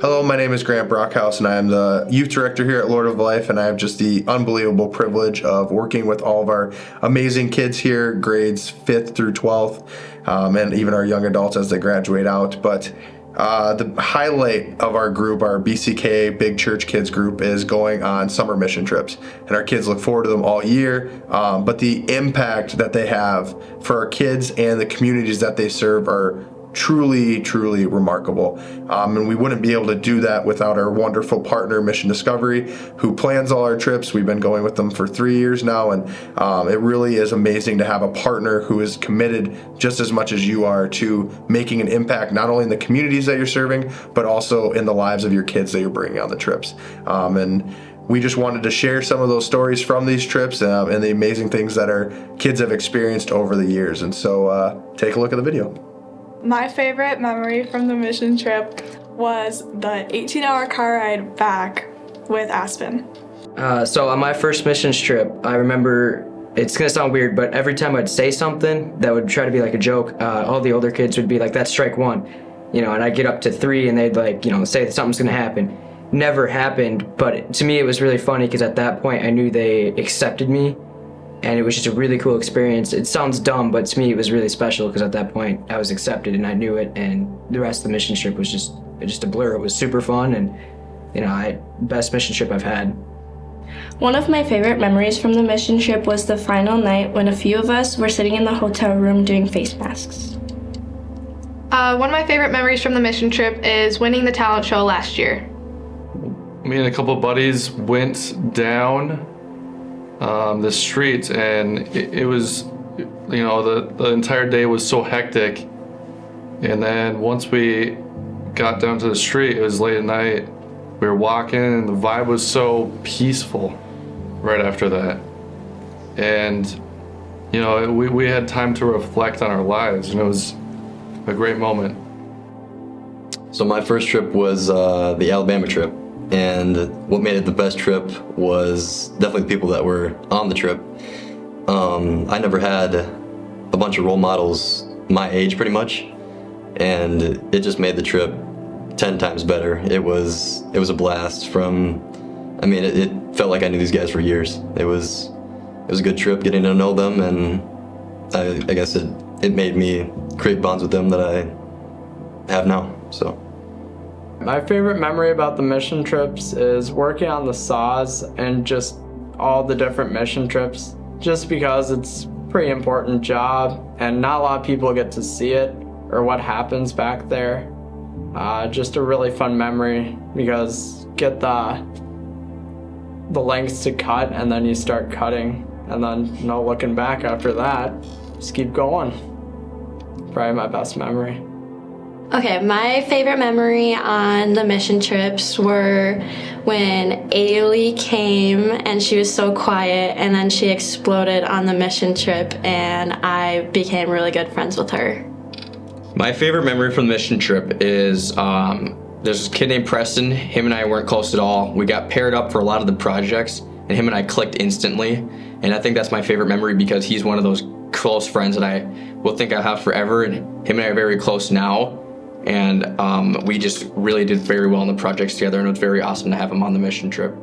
Hello, my name is Grant Brockhouse, and I am the youth director here at Lord of Life, and I have just the unbelievable privilege of working with all of our amazing kids here, grades 5th through 12th, and even our young adults as they graduate out. But the highlight of our group, our BCK Big Church Kids group, is going on summer mission trips, and our kids look forward to them all year. But the impact that they have for our kids and the communities that they serve are truly remarkable. And we wouldn't be able to do that without our wonderful partner, Mission Discovery, who plans all our trips. We've been going with them for 3 years now, and it really is amazing to have a partner who is committed just as much as you are to making an impact, not only in the communities that you're serving, but also in the lives of your kids that you're bringing on the trips. And we just wanted to share some of those stories from these trips and the amazing things that our kids have experienced over the years. And so take a look at the video. My favorite memory from the mission trip was the 18-hour car ride back with Aspen. So on my first missions trip, I remember, it's gonna sound weird, but every time I'd say something that would try to be like a joke, all the older kids would be like, "That's strike one," and I'd get up to 3 and they'd say that something's gonna happen. Never happened, but to me it was really funny because at that point I knew they accepted me. And it was just a really cool experience. It sounds dumb, but to me it was really special because at that point I was accepted and I knew it, and the rest of the mission trip was just a blur. It was super fun, and best mission trip I've had. One of my favorite memories from the mission trip was the final night when a few of us were sitting in the hotel room doing face masks. One of my favorite memories from the mission trip is winning the talent show last year. Me and a couple buddies went down the street, and it was, the entire day was so hectic. And then once we got down to the street, it was late at night. We were walking, and the vibe was so peaceful right after that. And, we had time to reflect on our lives, and it was a great moment. So my first trip was the Alabama trip. And what made it the best trip was definitely the people that were on the trip. I never had a bunch of role models my age pretty much, and it just made the trip 10 times better. It was a blast. It felt like I knew these guys for years. It was a good trip getting to know them, and I guess it made me create bonds with them that I have now. So. My favorite memory about the mission trips is working on the saws and just all the different mission trips, just because it's a pretty important job and not a lot of people get to see it or what happens back there. Just a really fun memory because get the lengths to cut, and then you start cutting, and then no looking back after that. Just keep going. Probably my best memory. Okay, my favorite memory on the mission trips were when Ailey came and she was so quiet, and then she exploded on the mission trip, and I became really good friends with her. My favorite memory from the mission trip is there's this kid named Preston. Him and I weren't close at all. We got paired up for a lot of the projects, and him and I clicked instantly. And I think that's my favorite memory because he's one of those close friends that I will think I'll have forever, and him and I are very close now. And we just really did very well in the projects together, and it was very awesome to have him on the mission trip.